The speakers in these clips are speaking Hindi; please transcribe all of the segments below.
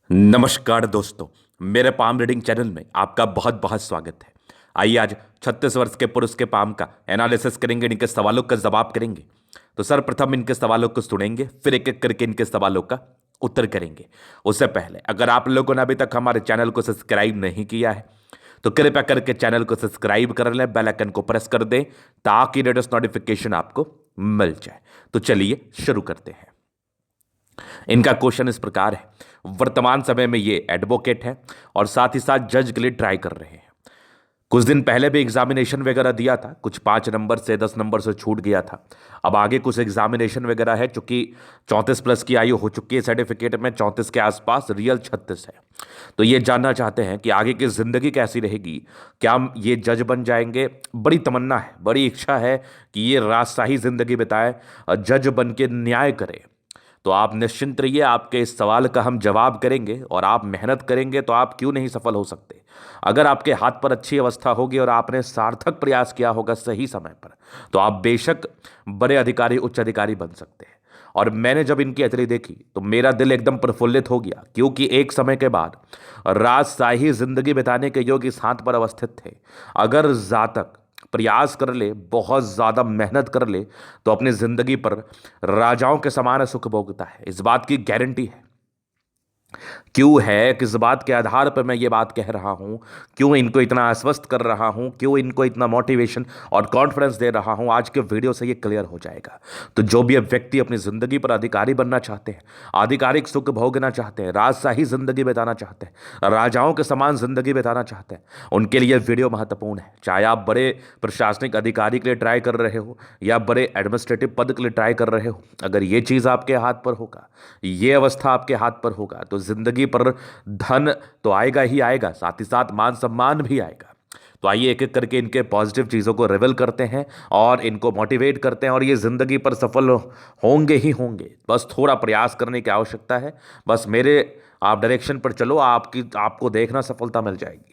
नमस्कार दोस्तों। मेरे पाम रीडिंग चैनल में आपका बहुत बहुत स्वागत है। आइए आज 36 वर्ष के पुरुष के पाम का एनालिसिस करेंगे, इनके सवालों का जवाब करेंगे। तो सर्वप्रथम इनके सवालों को सुनेंगे, फिर एक एक करके इनके सवालों का उत्तर करेंगे। उससे पहले अगर आप लोगों ने अभी तक हमारे चैनल को सब्सक्राइब नहीं किया है तो कृपया करके चैनल को सब्सक्राइब कर लें, बेल आइकन को प्रेस कर दें ताकि लेटेस्ट नोटिफिकेशन आपको मिल जाए। तो चलिए शुरू करते हैं। इनका क्वेश्चन इस प्रकार है। वर्तमान समय में ये एडवोकेट है और साथ ही साथ जज के लिए ट्राई कर रहे हैं। कुछ दिन पहले भी एग्जामिनेशन वगैरह दिया था, कुछ 5 नंबर से 10 नंबर से छूट गया था। अब आगे कुछ एग्जामिनेशन वगैरह है, चूंकि 34+ की आयु हो चुकी है, सर्टिफिकेट में 34 के आसपास, रियल 36 है। तो ये जानना चाहते हैं कि आगे की जिंदगी कैसी रहेगी, क्या ये जज बन जाएंगे। बड़ी तमन्ना है, बड़ी इच्छा है कि ये राजशाही जिंदगी बिताए, जज बन के न्याय करे। तो आप निश्चिंत रहिए, आपके इस सवाल का हम जवाब करेंगे और आप मेहनत करेंगे तो आप क्यों नहीं सफल हो सकते। अगर आपके हाथ पर अच्छी अवस्था होगी और आपने सार्थक प्रयास किया होगा सही समय पर, तो आप बेशक बड़े अधिकारी, उच्च अधिकारी बन सकते हैं। और मैंने जब इनकी अतरी देखी तो मेरा दिल एकदम प्रफुल्लित हो गया, क्योंकि एक समय के बाद राजशाही जिंदगी बिताने के योग्य इस हाथ पर अवस्थित थे। अगर जातक प्रयास कर ले, बहुत ज़्यादा मेहनत कर ले, तो अपनी ज़िंदगी पर राजाओं के समान सुख भोगता है, इस बात की गारंटी है। क्यों है, किस बात के आधार पर मैं ये बात कह रहा हूं, क्यों इनको इतना आश्वस्त कर रहा हूं, क्यों इनको इतना मोटिवेशन और कॉन्फिडेंस दे रहा हूं, आज के वीडियो से ये क्लियर हो जाएगा। तो जो भी व्यक्ति अपनी जिंदगी पर अधिकारी बनना चाहते हैं, आधिकारिक सुख भोगना चाहते हैं, राजशाही जिंदगी बिताना चाहते हैं, राजाओं के समान जिंदगी बिताना चाहते हैं, उनके लिए वीडियो महत्वपूर्ण है। चाहे आप बड़े प्रशासनिक अधिकारी के लिए ट्राई कर रहे हो या बड़े एडमिनिस्ट्रेटिव पद के लिए ट्राई कर रहे हो, अगर ये चीज़ आपके हाथ पर होगा, ये अवस्था आपके हाथ पर होगा, तो जिंदगी पर धन तो आएगा ही आएगा, साथ ही साथ मान सम्मान भी आएगा। तो आइए एक एक करके इनके पॉजिटिव चीज़ों को रिवील करते हैं और इनको मोटिवेट करते हैं, और ये ज़िंदगी पर सफल होंगे ही होंगे। बस थोड़ा प्रयास करने की आवश्यकता है, बस मेरे आप डायरेक्शन पर चलो, आपको देखना सफलता मिल जाएगी।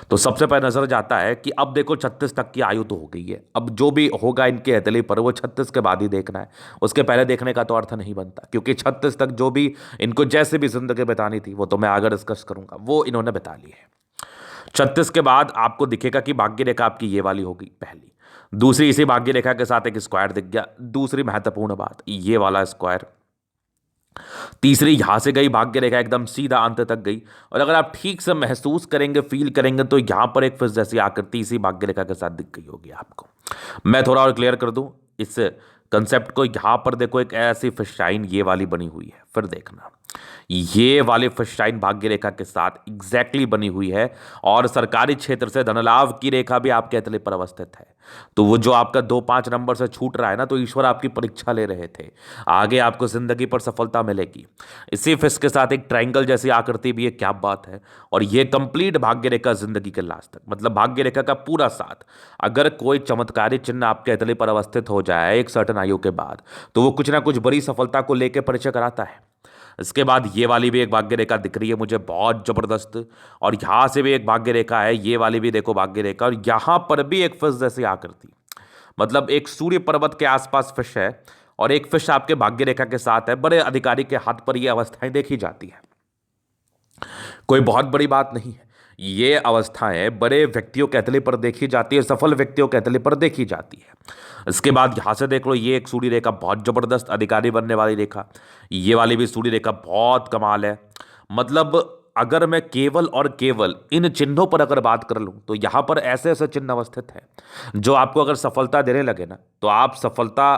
तो सबसे पहले नजर जाता है कि अब देखो 36 तक की आयु तो हो गई है, अब जो भी होगा इनके हथेली पर वो 36 के बाद ही देखना है, उसके पहले देखने का तो अर्थ नहीं बनता। क्योंकि 36 तक जो भी इनको जैसे भी जिंदगी बितानी थी वो तो मैं आगे डिस्कस करूंगा, वो इन्होंने बिता ली है। 36 के बाद आपको दिखेगा कि भाग्य रेखा आपकी ये वाली होगी पहली। दूसरी, इसी भाग्य रेखा के साथ एक स्क्वायर दिख गया, दूसरी महत्वपूर्ण बात, ये वाला स्क्वायर। तीसरी यहां से गई भाग्य रेखा, एकदम सीधा अंत तक गई। और अगर आप ठीक से महसूस करेंगे, फील करेंगे, तो यहां पर एक फिश जैसी आकृति इसी भाग्य रेखा के साथ दिख गई होगी आपको। मैं थोड़ा और क्लियर कर दूं इस कंसेप्ट को। यहां पर देखो एक ऐसी फिश लाइन ये वाली बनी हुई है, फिर देखना ये वाली फिश लाइन भाग्य रेखा के साथ एग्जैक्टली बनी हुई है, और सरकारी क्षेत्र से धनलाभ की रेखा भी आपके हथेली पर अवस्थित है। तो वो जो आपका 2-5 नंबर से छूट रहा है ना, तो ईश्वर आपकी परीक्षा ले रहे थे, आगे आपको जिंदगी पर सफलता मिलेगी। इसी फिश के साथ एक ट्रायंगल जैसी आकृति भी है, क्या बात है। और ये कंप्लीट भाग्य रेखा जिंदगी के लास्ट तक, मतलब भाग्य रेखा का पूरा साथ। अगर कोई चमत्कारी चिन्ह आपके हथेली पर अवस्थित हो जाए एक सर्टन आयु के बाद, तो वो कुछ ना कुछ बड़ी सफलता को लेकर परिचय कराता है। इसके बाद ये वाली भी एक भाग्य रेखा दिख रही है मुझे, बहुत जबरदस्त। और यहां से भी एक भाग्य रेखा है, ये वाली भी देखो भाग्य रेखा, और यहां पर भी एक फिश जैसी आकृति, मतलब एक सूर्य पर्वत के आसपास फिश है और एक फिश आपके भाग्य रेखा के साथ है। बड़े अधिकारी के हाथ पर ये अवस्थाएं देखी जाती है, कोई बहुत बड़ी बात नहीं है। ये अवस्थाएं बड़े व्यक्तियों के हथेली पर देखी जाती है, सफल व्यक्तियों के हथेली पर देखी जाती है। इसके बाद यहां से देख लो, ये एक सूर्य रेखा, बहुत जबरदस्त अधिकारी बनने वाली रेखा। ये वाली भी सूर्य रेखा बहुत कमाल है। मतलब अगर मैं केवल और केवल इन चिन्हों पर अगर बात कर लूं, तो यहां पर ऐसे ऐसे चिन्ह अवस्थित हैं जो आपको अगर सफलता देने लगे ना, तो आप सफलता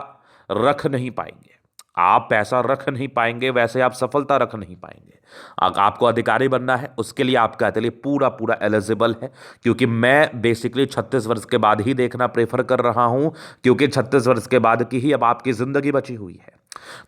रख नहीं पाएंगे। आप पैसा रख नहीं पाएंगे, वैसे आप सफलता रख नहीं पाएंगे। आपको अधिकारी बनना है, उसके लिए आपका लिए पूरा पूरा एलिजिबल है। क्योंकि मैं बेसिकली 36 वर्ष के बाद ही देखना प्रेफर कर रहा हूं, क्योंकि 36 वर्ष के बाद की ही अब आपकी जिंदगी बची हुई है।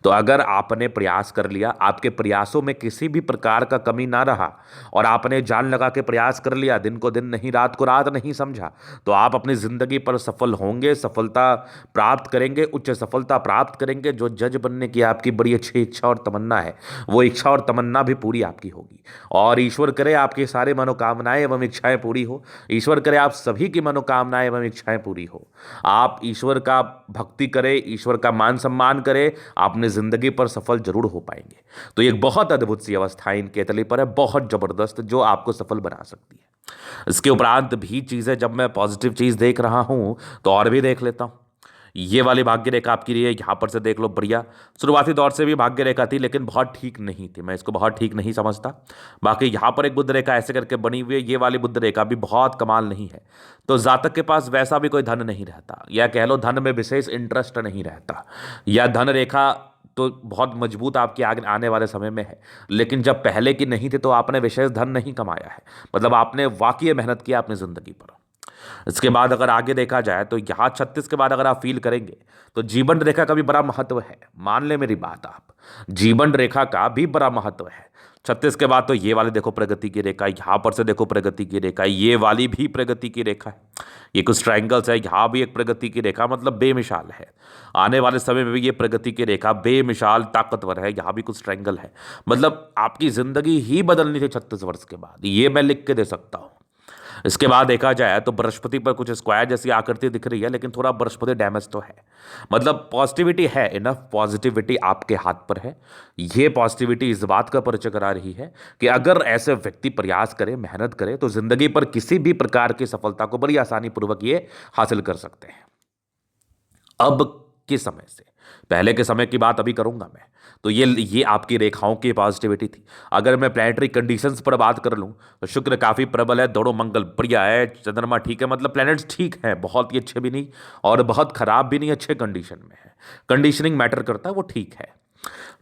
तो अगर आपने प्रयास कर लिया, आपके प्रयासों में किसी भी प्रकार का कमी ना रहा, और आपने जान लगा के प्रयास कर लिया, दिन को दिन नहीं, रात को रात नहीं समझा, तो आप अपनी जिंदगी पर सफल होंगे, सफलता प्राप्त करेंगे, उच्च सफलता प्राप्त करेंगे। जो जज बनने की आपकी बड़ी अच्छी इच्छा और तमन्ना है, वो इच्छा और तमन्ना भी पूरी आपकी होगी। और ईश्वर करे आपकी सारी मनोकामनाएं एवं इच्छाएं पूरी हो। ईश्वर करे आप सभी की मनोकामनाएं एवं इच्छाएं पूरी हो। आप ईश्वर का भक्ति करें, ईश्वर का मान सम्मान करें, अपनी जिंदगी पर सफल जरूर हो पाएंगे। तो ये एक बहुत अद्भुत सी अवस्था इनके तले पर है, बहुत जबरदस्त, जो आपको सफल बना सकती है। इसके उपरांत भी चीजें, जब मैं पॉजिटिव चीज देख रहा हूं तो और भी देख लेता हूं। ये वाली भाग्य रेखा आपकी रही है, यहाँ पर से देख लो, बढ़िया। शुरुआती दौर से भी भाग्य रेखा थी लेकिन बहुत ठीक नहीं थी, मैं इसको बहुत ठीक नहीं समझता। बाकी यहाँ पर एक बुध रेखा ऐसे करके बनी हुई है, ये वाली बुध रेखा भी बहुत कमाल नहीं है। तो जातक के पास वैसा भी कोई धन नहीं रहता, या कह लो धन में विशेष इंटरेस्ट नहीं रहता, या धन रेखा तो बहुत मजबूत आपकी आगे आने वाले समय में है। लेकिन जब पहले की नहीं थी तो आपने विशेष धन नहीं कमाया है, मतलब आपने वाकई मेहनत किया अपनी जिंदगी पर। इसके बाद अगर आगे देखा जाए तो यहाँ 36 के बाद अगर आप फील करेंगे तो जीवन रेखा का भी बड़ा महत्व है। मान ले मेरी बात आप, जीवन रेखा का भी बड़ा महत्व है। 36 के बाद तो ये वाली देखो प्रगति की रेखा, यहाँ पर से देखो प्रगति की रेखा, ये वाली भी प्रगति की रेखा है। ये कुछ ट्रायंगल्स है, यहाँ भी एक प्रगति की रेखा, मतलब बेमिसाल है। आने वाले समय में भी ये प्रगति की रेखा बेमिसाल ताकतवर है। यहाँ भी कुछ ट्रायंगल है, मतलब आपकी जिंदगी ही बदलनी थी 36 वर्ष के बाद, ये मैं लिख के दे सकता हूँ। इसके बाद देखा जाए तो बृहस्पति पर कुछ स्क्वायर जैसी आकृति दिख रही है, लेकिन थोड़ा बृहस्पति डैमेज तो है। मतलब पॉजिटिविटी है, इनफ पॉजिटिविटी आपके हाथ पर है। ये पॉजिटिविटी इस बात का परिचय करा रही है कि अगर ऐसे व्यक्ति प्रयास करे, मेहनत करे, तो जिंदगी पर किसी भी प्रकार की सफलता को बड़ी आसानी पूर्वक ये हासिल कर सकते हैं। अब के समय से पहले के समय की बात अभी करूंगा मैं, तो ये आपकी रेखाओं की पॉजिटिविटी थी। अगर मैं प्लैनेटरी कंडीशंस पर बात कर लूं तो शुक्र काफी प्रबल है, दोनों मंगल बढ़िया है, चंद्रमा ठीक है, मतलब प्लैनेट्स ठीक है, बहुत ही अच्छे भी नहीं और बहुत खराब भी नहीं, अच्छे कंडीशन में है। कंडीशनिंग मैटर करता है, वो ठीक है।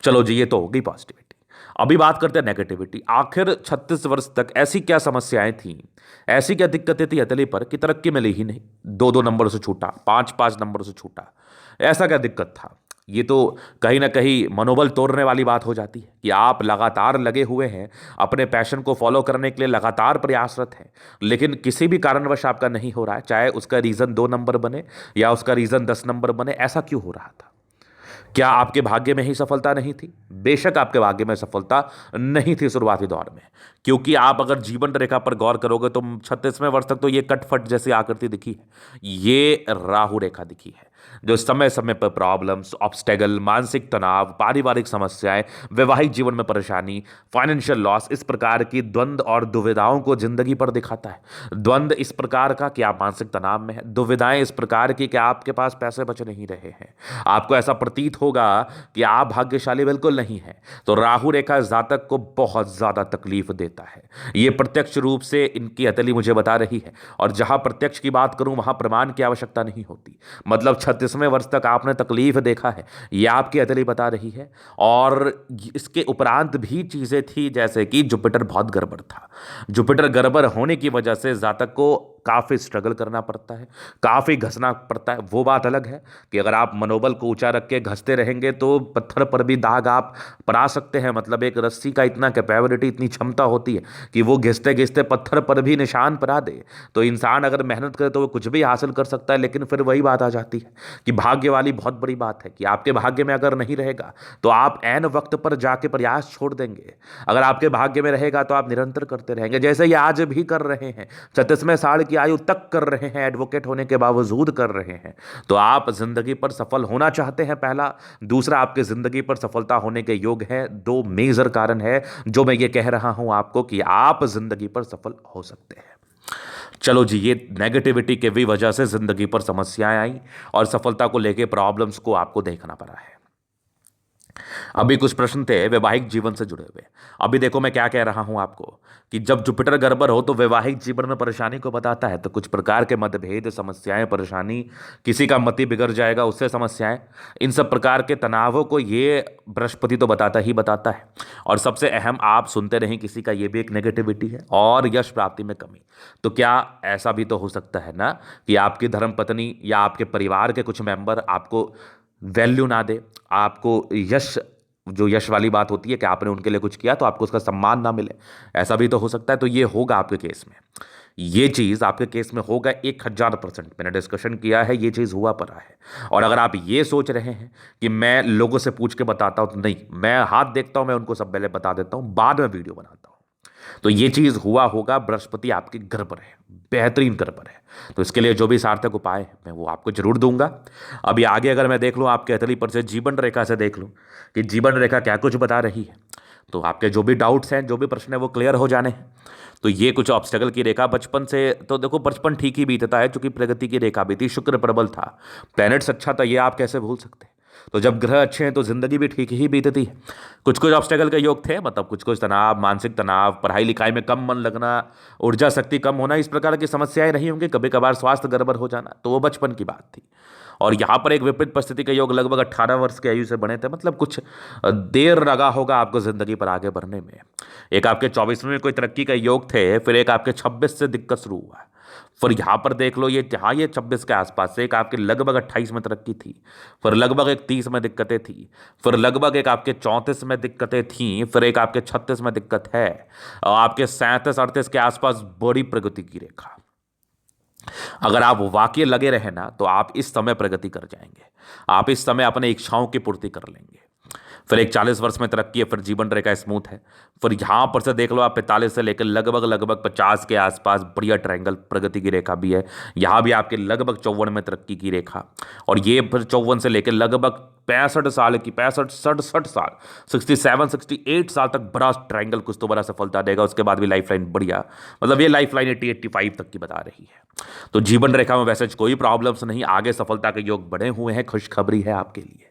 चलो जी, ये तो हो गई पॉजिटिविटी। अभी बात करते हैं नेगेटिविटी। आखिर 36 वर्ष तक ऐसी क्या समस्याएं थी, ऐसी क्या दिक्कतें थी हथेली पर कि तरक्की मिली ही नहीं, 2-2 नंबर से छूटा, 5-5 नंबर से छूटा, ऐसा क्या दिक्कत था? ये तो कहीं ना कहीं मनोबल तोड़ने वाली बात हो जाती है कि आप लगातार लगे हुए हैं, अपने पैशन को फॉलो करने के लिए लगातार प्रयासरत हैं, लेकिन किसी भी कारणवश आपका नहीं हो रहा है, चाहे उसका रीज़न 2 नंबर बने या उसका रीज़न 10 नंबर बने। ऐसा क्यों हो रहा था? क्या आपके भाग्य में ही सफलता नहीं थी? बेशक आपके भाग्य में सफलता नहीं थी शुरुआती दौर में, क्योंकि आप अगर जीवन रेखा पर गौर करोगे तो 36वें वर्ष तक तो ये कटफट जैसी आकृति दिखी है, ये राहु रेखा दिखी है, जो समय समय पर प्रॉब्लम्स, ऑब्स्टेकल, मानसिक तनाव, पारिवारिक समस्याएं, वैवाहिक जीवन में परेशानी, फाइनेंशियल लॉस, इस प्रकार की द्वंद्व और दुविधाओं को जिंदगी पर दिखाता है। द्वंद्व इस प्रकार का कि आप मानसिक तनाव में है, दुविधाएं इस प्रकार की कि आपके पास पैसे बच नहीं रहे हैं, आपको ऐसा प्रतीत होगा कि आप भाग्यशाली बिल्कुल नहीं है। तो राहु रेखा जातक को बहुत ज्यादा तकलीफ देता है, ये प्रत्यक्ष रूप से इनकी हथेली मुझे बता रही है। और जहां प्रत्यक्ष की बात करूं वहां प्रमाण की आवश्यकता नहीं होती, मतलब 36वें वर्ष तक आपने तकलीफ देखा है, यह आपकी हथेली बता रही है। और इसके उपरांत भी चीजें थी, जैसे कि जुपिटर बहुत गड़बड़ था। जुपिटर गड़बड़ होने की वजह से जातक को काफ़ी स्ट्रगल करना पड़ता है, काफ़ी घसना पड़ता है। वो बात अलग है कि अगर आप मनोबल को ऊंचा रख के घसते रहेंगे तो पत्थर पर भी दाग आप पड़ा सकते हैं। मतलब एक रस्सी का इतना कैपेबिलिटी, इतनी क्षमता होती है कि वो घिसते घिसते पत्थर पर भी निशान पड़ा दे। तो इंसान अगर मेहनत करे तो वो कुछ भी हासिल कर सकता है। लेकिन फिर वही बात आ जाती है कि भाग्य वाली बहुत बड़ी बात है कि आपके भाग्य में अगर नहीं रहेगा तो आप ऐन वक्त पर जाके प्रयास छोड़ देंगे। अगर आपके भाग्य में रहेगा तो आप निरंतर करते रहेंगे, जैसे ये आज भी कर रहे हैं, 36वें साल की आयु तक कर रहे हैं, एडवोकेट होने के बावजूद कर रहे हैं। तो आप जिंदगी पर सफल होना चाहते हैं, पहला। दूसरा, आपके जिंदगी पर सफलता होने के योग है। 2 मेजर कारण है जो मैं ये कह रहा हूं आपको कि आप जिंदगी पर सफल हो सकते हैं। चलो जी, ये नेगेटिविटी के भी वजह से जिंदगी पर समस्याएं आई और सफलता को लेके प्रॉब्लम्स को आपको देखना पड़ा है। अभी कुछ प्रश्न थे वैवाहिक जीवन से जुड़े हुए। अभी देखो मैं क्या कह रहा हूं आपको कि जब जुपिटर गड़बड़ हो तो वैवाहिक जीवन में परेशानी को बताता है। तो कुछ प्रकार के मतभेद, समस्याएं, परेशानी, किसी का मति बिगड़ जाएगा उससे समस्याएं, इन सब प्रकार के तनावों को ये बृहस्पति तो बताता ही बताता है। और सबसे अहम, आप सुनते रहें किसी का, ये भी एक नेगेटिविटी है। और यश प्राप्ति में कमी, तो क्या ऐसा भी तो हो सकता है ना कि आपकी धर्मपत्नी या आपके परिवार के कुछ मेंबर आपको वैल्यू ना दे, आपको यश, जो यश वाली बात होती है कि आपने उनके लिए कुछ किया तो आपको उसका सम्मान ना मिले, ऐसा भी तो हो सकता है। तो ये होगा आपके केस में, ये चीज़ आपके केस में होगा 1000%। मैंने डिस्कशन किया है, ये चीज़ हुआ पड़ा है। और अगर आप ये सोच रहे हैं कि मैं लोगों से पूछ के बताता हूँ, तो नहीं, मैं हाथ देखता हूँ, मैं उनको सब पहले बता देता हूँ, बाद में वीडियो बनाता हूँ। तो ये चीज हुआ होगा, बृहस्पति आपके घर पर है, बेहतरीन घर पर है। तो इसके लिए जो भी सार्थक उपाय है मैं वो आपको जरूर दूंगा। अभी आगे अगर मैं देख लूँ आपके हथेली पर से जीवन रेखा से देख लूँ कि जीवन रेखा क्या कुछ बता रही है, तो आपके जो भी डाउट्स हैं, जो भी प्रश्न है, वो क्लियर हो जाने हैं। तो ये कुछ ऑब्स्टेकल की रेखा बचपन से, तो देखो बचपन ठीक ही बीतता है क्योंकि प्रगति की रेखा बीती, शुक्र प्रबल था, प्लैनेट्स अच्छा था, ये आप कैसे भूल सकते हैं। तो जब ग्रह अच्छे हैं तो जिंदगी भी ठीक ही बीतती है। कुछ कुछ ऑब्स्टेकल के योग थे, मतलब कुछ कुछ तनाव, मानसिक तनाव, पढ़ाई लिखाई में कम मन लगना, ऊर्जा शक्ति कम होना, इस प्रकार की समस्याएं रही होंगी, कभी कभार स्वास्थ्य गड़बड़ हो जाना, तो वो बचपन की बात थी। और यहाँ पर एक विपरीत परिस्थिति के योग लगभग 18 वर्ष की आयु से बने थे, मतलब कुछ देर लगा होगा आपको जिंदगी पर आगे बढ़ने में। एक आपके 24वें में कोई तरक्की का योग थे, फिर एक आपके 26 से दिक्कत शुरू हुआ। फिर यहाँ पर देख लो, ये हाँ ये 26 के आसपास से एक आपके लगभग 28 में तरक्की थी, फिर लगभग एक 30 में दिक्कतें थी, फिर लगभग एक आपके 34 में दिक्कतें थी, फिर एक आपके 36 में दिक्कत है, और आपके 37 38 के आसपास बड़ी प्रगति की रेखा। अगर आप वाकई लगे रहे ना तो आप इस समय प्रगति कर जाएंगे, आप इस समय अपने इच्छाओं की पूर्ति कर लेंगे। फिर एक 40 वर्ष में तरक्की है, फिर जीवन रेखा स्मूथ है। फिर यहां पर से देख लो आप 45 से लेकर लगभग लगभग 50 के आसपास बढ़िया ट्रायंगल प्रगति की रेखा भी है। यहां भी आपके लगभग 54 में तरक्की की रेखा, और ये फिर 54 से लेकर लगभग 65 साल की, 65 67 साल, 67 68 साल तक बड़ा ट्रायंगल कुछ तो बड़ा सफलता देगा। उसके बाद भी लाइफ लाइन बढ़िया, मतलब ये लाइफ लाइन 80 85 तक की बता रही है। तो जीवन रेखा में वैसे कोई प्रॉब्लम्स नहीं, आगे सफलता के योग बने हुए हैं, खुशखबरी है आपके लिए।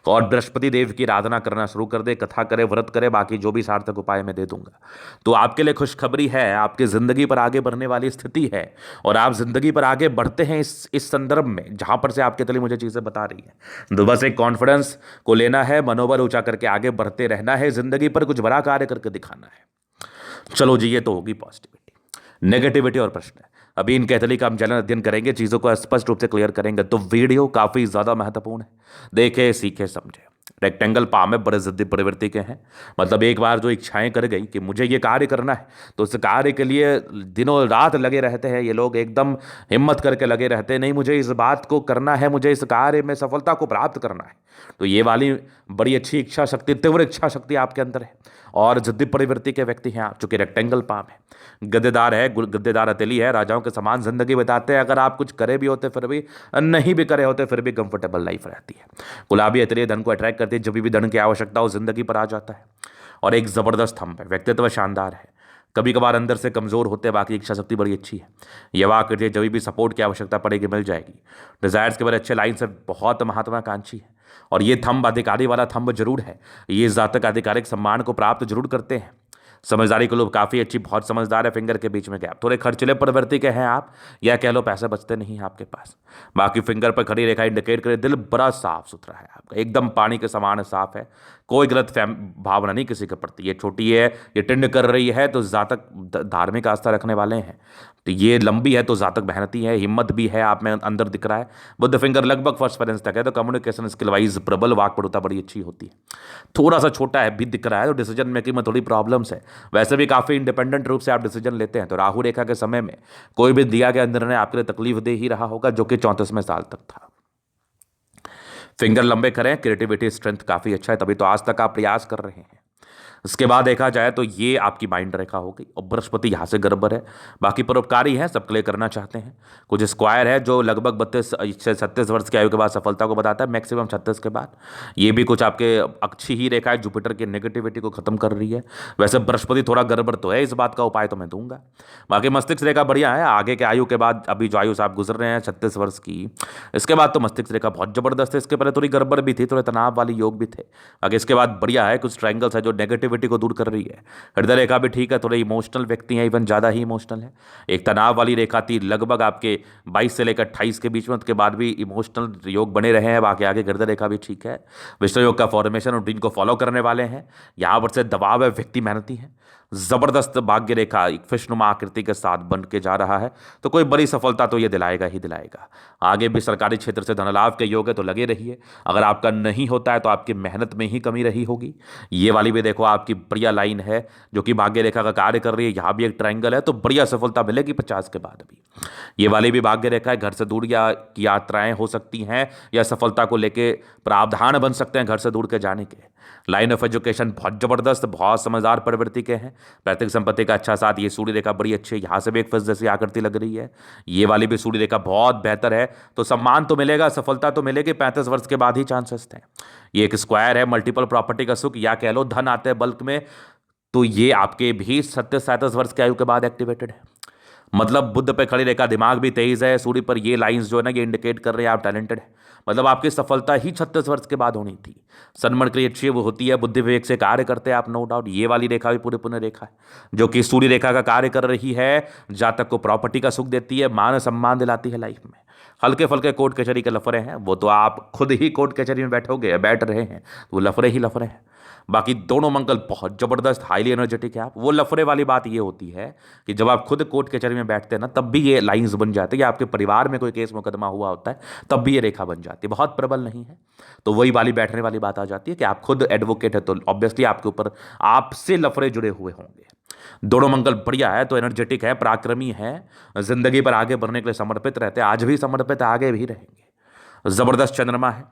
और बृहस्पति देव की आराधना करना शुरू कर दे, कथा करे, व्रत करे, बाकी जो भी सार्थक उपाय मैं दे दूंगा। तो आपके लिए खुशखबरी है, आपकी जिंदगी पर आगे बढ़ने वाली स्थिति है, और आप जिंदगी पर आगे बढ़ते हैं इस संदर्भ में जहां पर से आपके तले मुझे चीजें बता रही है। तो बस एक कॉन्फिडेंस को लेना है, मनोबल ऊंचा करके आगे बढ़ते रहना है, जिंदगी पर कुछ बड़ा कार्य करके दिखाना है। चलो जी, ये तो होगी पॉजिटिविटी। नेगेटिविटी और प्रश्न है, अभी इन कैथली का हम जलन अध्ययन करेंगे, चीज़ों को स्पष्ट रूप से क्लियर करेंगे। तो वीडियो काफ़ी ज़्यादा महत्वपूर्ण है, देखे सीखे समझे। रेक्टेंगल पाम में बड़े जिद्दी प्रवृत्ति के हैं, मतलब एक बार जो इच्छाएं कर गई कि मुझे ये कार्य करना है, तो उस कार्य के लिए दिनों रात लगे रहते हैं ये लोग, एकदम हिम्मत करके लगे रहते हैं, नहीं मुझे इस बात को करना है, मुझे इस कार्य में सफलता को प्राप्त करना है। तो ये वाली बड़ी अच्छी इच्छा शक्ति, तीव्र इच्छा शक्ति आपके अंदर है, और जिद्दी प्रवृत्ति के व्यक्ति हैं आप, चूंकि रेक्टेंगल पाम है, गद्देदार है, गद्देदार हथेली है, राजाओं के समान जिंदगी बिताते हैं। अगर आप कुछ करे भी होते फिर भी, नहीं भी करे होते फिर भी कंफर्टेबल लाइफ रहती है। गुलाबी हथेली धन को अट्रैक्ट करती है, जब भी धन की आवश्यकता हो जिंदगी पर आ जाता है। और एक जबरदस्त हम है, व्यक्तित्व शानदार है, कभी कभार अंदर से कमजोर होते हैं, बाकी इच्छा शक्ति बड़ी अच्छी है। यवा करते जब भी सपोर्ट की आवश्यकता पड़ेगी मिल जाएगी। डिजायर्स के बड़े अच्छे लाइन से बहुत महत्वाकांक्षी है, और ये थंब अधिकारी वाला थंब जरूर है, ये जातक आधिकारिक सम्मान को प्राप्त जरूर करते हैं। समझदारी के लोग काफ़ी अच्छी, बहुत समझदार है, फिंगर के बीच में गैप, थोड़े खर्चीले प्रवृत्ति के हैं आप, या कह लो पैसे बचते नहीं हैं आपके पास। बाकी फिंगर पर खड़ी रेखा इंडिकेट करे, दिल बड़ा साफ सुथरा है आपका, एकदम पानी के समान साफ है, कोई गलत भावना नहीं किसी के प्रति। ये छोटी है, ये टिंड कर रही है तो जातक धार्मिक आस्था रखने वाले हैं। तो ये लंबी है तो जातक मेहनती है, हिम्मत भी है आप में अंदर दिख रहा है। बुद्ध फिंगर लगभग फर्स्ट पेरेंस तक है, तो कम्युनिकेशन स्किल वाइज प्रबल, वाक्पटुता बड़ी अच्छी होती है। थोड़ा सा छोटा है भी दिख रहा है, तो डिसीजन मेकिंग में थोड़ी प्रॉब्लम्स है। वैसे भी काफ़ी इंडिपेंडेंट रूप से आप डिसीजन लेते हैं। तो राहु रेखा के समय में कोई भी दिया गया निर्णय आपके लिए तकलीफ दे ही रहा होगा, जो कि 34वें साल तक था। फिंगर लंबे करें, क्रिएटिविटी स्ट्रेंथ काफ़ी अच्छा है, तभी तो आज तक आप प्रयास कर रहे हैं। इसके बाद देखा जाए तो ये आपकी माइंड रेखा हो गई, और बृहस्पति यहाँ से गड़बड़ है। बाकी परोपकारी हैं, सबके लिए करना चाहते हैं। कुछ स्क्वायर है जो लगभग 32 से 37 वर्ष की आयु के बाद सफलता को बताता है, मैक्सिमम 36 के बाद। ये भी कुछ आपके अच्छी ही रेखा है, जुपिटर की नेगेटिविटी को खत्म कर रही है। वैसे बृहस्पति थोड़ा गड़बड़ तो है, इस बात का उपाय तो मैं दूंगा। बाकी मस्तिष्क रेखा बढ़िया है, आगे के आयु के बाद अभी जो आयु से आप गुजर रहे हैं 36 वर्ष की, इसके बाद तो मस्तिष्क रेखा बहुत जबरदस्त है। इसके पहले थोड़ी गड़बड़ भी थी, थोड़े तनाव वाली योग भी थे। आगे इसके बाद बढ़िया है, कुछ ट्रायंगल्स है जो नेगेटिविटी को दूर कर रही है। हृदय रेखा भी ठीक है, थोड़े इमोशनल व्यक्ति हैं, इवन ज्यादा ही इमोशनल है। एक तनाव वाली रेखा थी लगभग आपके 22 से लेकर 28 के बीच में, उसके बाद भी इमोशनल योग बने रहे हैं। बाकी आगे हृदय रेखा भी ठीक है, विष्णु योग का फॉर्मेशन रूटीन को फॉलो करने वाले हैं। यहां पर से दबाव है, व्यक्ति मेहनती है। जबरदस्त भाग्य रेखा एक फिशनुमा आकृति के साथ बन के जा रहा है, तो कोई बड़ी सफलता तो ये दिलाएगा ही दिलाएगा। आगे भी सरकारी क्षेत्र से धन लाभ के योग है, तो लगे रहिए। अगर आपका नहीं होता है तो आपकी मेहनत में ही कमी रही होगी। ये वाली भी देखो आपकी बढ़िया लाइन है जो कि भाग्य रेखा का कार्य कर रही है। यहाँ भी एक ट्रायंगल है, तो बढ़िया सफलता मिलेगी 50 के बाद भी। ये वाली भी भाग्य रेखा है, घर से दूर या की यात्राएं हो सकती हैं, या सफलता को लेके प्रावधान बन सकते हैं घर से दूर के जाने के। लाइन ऑफ एजुकेशन बहुत जबरदस्त, बहुत समझदार प्रवृत्ति के हैं। पैतृक संपत्ति का अच्छा साथ, ये सूर्य रेखा बड़ी अच्छी है, यहाँ से भी एक फर्स्ट जैसी आकृति लग रही है, ये वाली भी सूर्य रेखा बहुत बेहतर है। तो सम्मान तो मिलेगा, सफलता तो मिलेगी, 35 वर्ष के बाद ही चांसेस थे। ये एक स्क्वायर है, मल्टीपल प्रॉपर्टी का सुख, या कह लो धन आते हैं बल्क में, तो ये आपके भी 37-37 वर्ष की आयु के बाद एक्टिवेटेड है। मतलब बुद्ध पे खड़ी रेखा, दिमाग भी तेज है, सूर्य पर ये लाइंस जो है ना, ये इंडिकेट कर रहे हैं आप टैलेंटेड है। मतलब आपकी सफलता ही 36 वर्ष के बाद होनी थी। सन्मण की अच्छी वो होती है, बुद्धि विवेक से कार्य करते हैं आप, नो डाउट। ये वाली रेखा भी पूरी पुण्य रेखा है जो कि सूर्य रेखा का कार्य कर रही है, जातक को प्रॉपर्टी का सुख देती है, मान सम्मान दिलाती है लाइफ में। हल्के फुल्के कोर्ट कचहरी के लफड़े हैं, वो तो आप खुद ही कोर्ट कचहरी में बैठोगे, बैठ रहे हैं, तो वो लफड़े ही लफड़े हैं। बाकी दोनों मंगल बहुत जबरदस्त, हाईली एनर्जेटिक है आप। वो लफड़े वाली बात ये होती है कि जब आप खुद कोर्ट कचहरी में बैठते हैं ना, तब भी ये लाइंस बन जाती है। आपके परिवार में कोई केस मुकदमा हुआ होता है, तब भी ये रेखा बन जाती है। बहुत प्रबल नहीं है, तो वही वाली बैठने वाली बात आ जाती है कि आप खुद एडवोकेट है, तो ऑब्वियसली आपके ऊपर आपसे लफड़े जुड़े हुए होंगे। दोनों मंगल बढ़िया है, तो एनर्जेटिक है, पराक्रमी है, जिंदगी पर आगे बढ़ने के लिए समर्पित रहते हैं, आज भी समर्पित, आगे भी रहेंगे। जबरदस्त चंद्रमा है,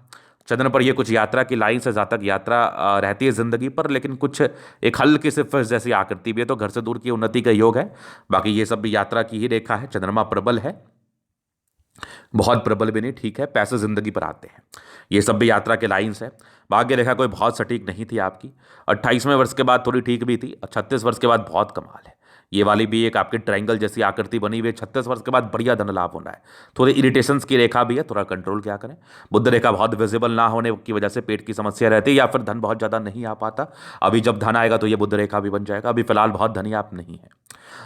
चंद्र पर ये कुछ यात्रा की लाइन से जातक यात्रा रहती है जिंदगी पर, लेकिन कुछ एक हल्की से फर्श जैसी आकृति भी है, तो घर से दूर की उन्नति का योग है। बाकी ये सब भी यात्रा की ही रेखा है। चंद्रमा प्रबल है, बहुत प्रबल भी नहीं, ठीक है, पैसे जिंदगी पर आते हैं। ये सब भी यात्रा के लाइन्स है। भाग्य रेखा कोई बहुत सटीक नहीं थी आपकी, 28वें वर्ष के बाद थोड़ी ठीक भी थी, 36 वर्ष के बाद बहुत कमाल है। ये वाली भी एक आपके ट्रायंगल जैसी आकृति बनी हुई है, 36 वर्ष के बाद बढ़िया धन लाभ होना है। थोड़े इरिटेशंस की रेखा भी है, थोड़ा कंट्रोल क्या करें। बुध रेखा बहुत विजिबल ना होने की वजह से पेट की समस्या रहती है, या फिर धन बहुत ज़्यादा नहीं आ पाता। अभी जब धन आएगा तो ये बुध रेखा भी बन जाएगा, अभी फिलहाल बहुत धनी आप नहीं है।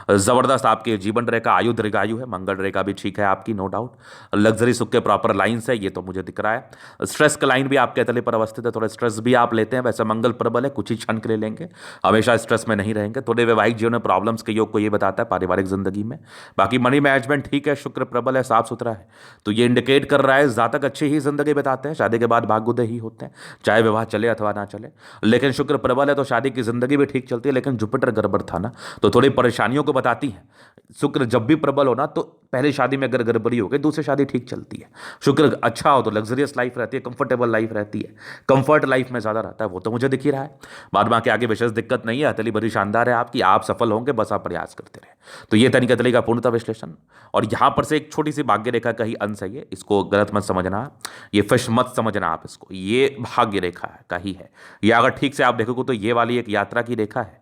जबरदस्त आपके जीवन रेखा, आयु दीर्घायु है, मंगल रेखा भी ठीक है आपकी, नो डाउट। लग्जरी सुख के प्रॉपर लाइन्स है, ये तो मुझे दिख रहा है। स्ट्रेस का लाइन भी आपके तले पर अवस्थित है, थोड़ा स्ट्रेस भी आप लेते हैं। वैसे मंगल प्रबल है, कुछ ही क्षण के लिए लेंगे, हमेशा स्ट्रेस में नहीं रहेंगे। थोड़े वैवाहिक जीवन में प्रॉब्लम्स के योग को ये बताता है, पारिवारिक जिंदगी में। बाकी मनी मैनेजमेंट ठीक है, शुक्र प्रबल है, साफ सुथरा है, तो ये इंडिकेट कर रहा है जातक अच्छी ही जिंदगी बिताते हैं, शादी के बाद भाग्योदय ही होते हैं, चाहे विवाह चले अथवा ना चले। लेकिन शुक्र प्रबल है तो शादी की जिंदगी भी ठीक चलती है, लेकिन जुपिटर गड़बड़ था ना, तो थोड़ी परेशानियों को बताती है। शुक्र जब भी प्रबल हो ना, तो पहले शादी में अगर गड़बड़ी हो गई, दूसरी शादी ठीक चलती है। शुक्र अच्छा हो तो लग्जरियस लाइफ रहती है, कंफर्टेबल लाइफ रहती है, कंफर्ट लाइफ में ज़्यादा रहता है, वो तो मुझे दिख ही रहा है। बाद में आगे विशेष दिक्कत नहीं है, हथेली बड़ी शानदार है आपकी, आप सफल होंगे, बस आप प्रयास करते रहे। तो ये तनिक हथेली का पूर्णतः विश्लेषण। और यहाँ पर से एक छोटी सी भाग्य रेखा का ही अंश है ये, इसको गलत मत समझना, ये फिश मत समझना आप इसको, ये भाग्य रेखा का ही है। ये अगर ठीक से आप देखोगे तो ये वाली एक यात्रा की रेखा है,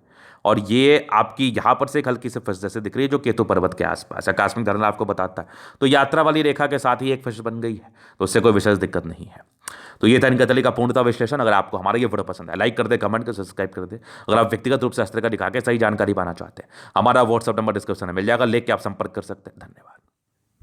और ये आपकी यहाँ पर से एक हल्की से फिश जैसे दिख रही है, जो केतु पर्वत के आसपास आकस्मिक धरना आपको बताता है। तो यात्रा वाली रेखा के साथ ही एक फिश बन गई है, तो उससे कोई विशेष दिक्कत नहीं है। तो ये था इनका तली का पूर्णता विश्लेषण। अगर आपको हमारा ये वीडियो पसंद है, लाइक कर दे, कमेंट कर, सब्सक्राइब कर दे। अगर आप व्यक्तिगत रूप से अस्त्र का दिखा के सही जानकारी पाना चाहते हैं, हमारा व्हाट्सअप नंबर डिस्क्रिप्शन में मिल जाएगा, लेके आप संपर्क कर सकते हैं। धन्यवाद।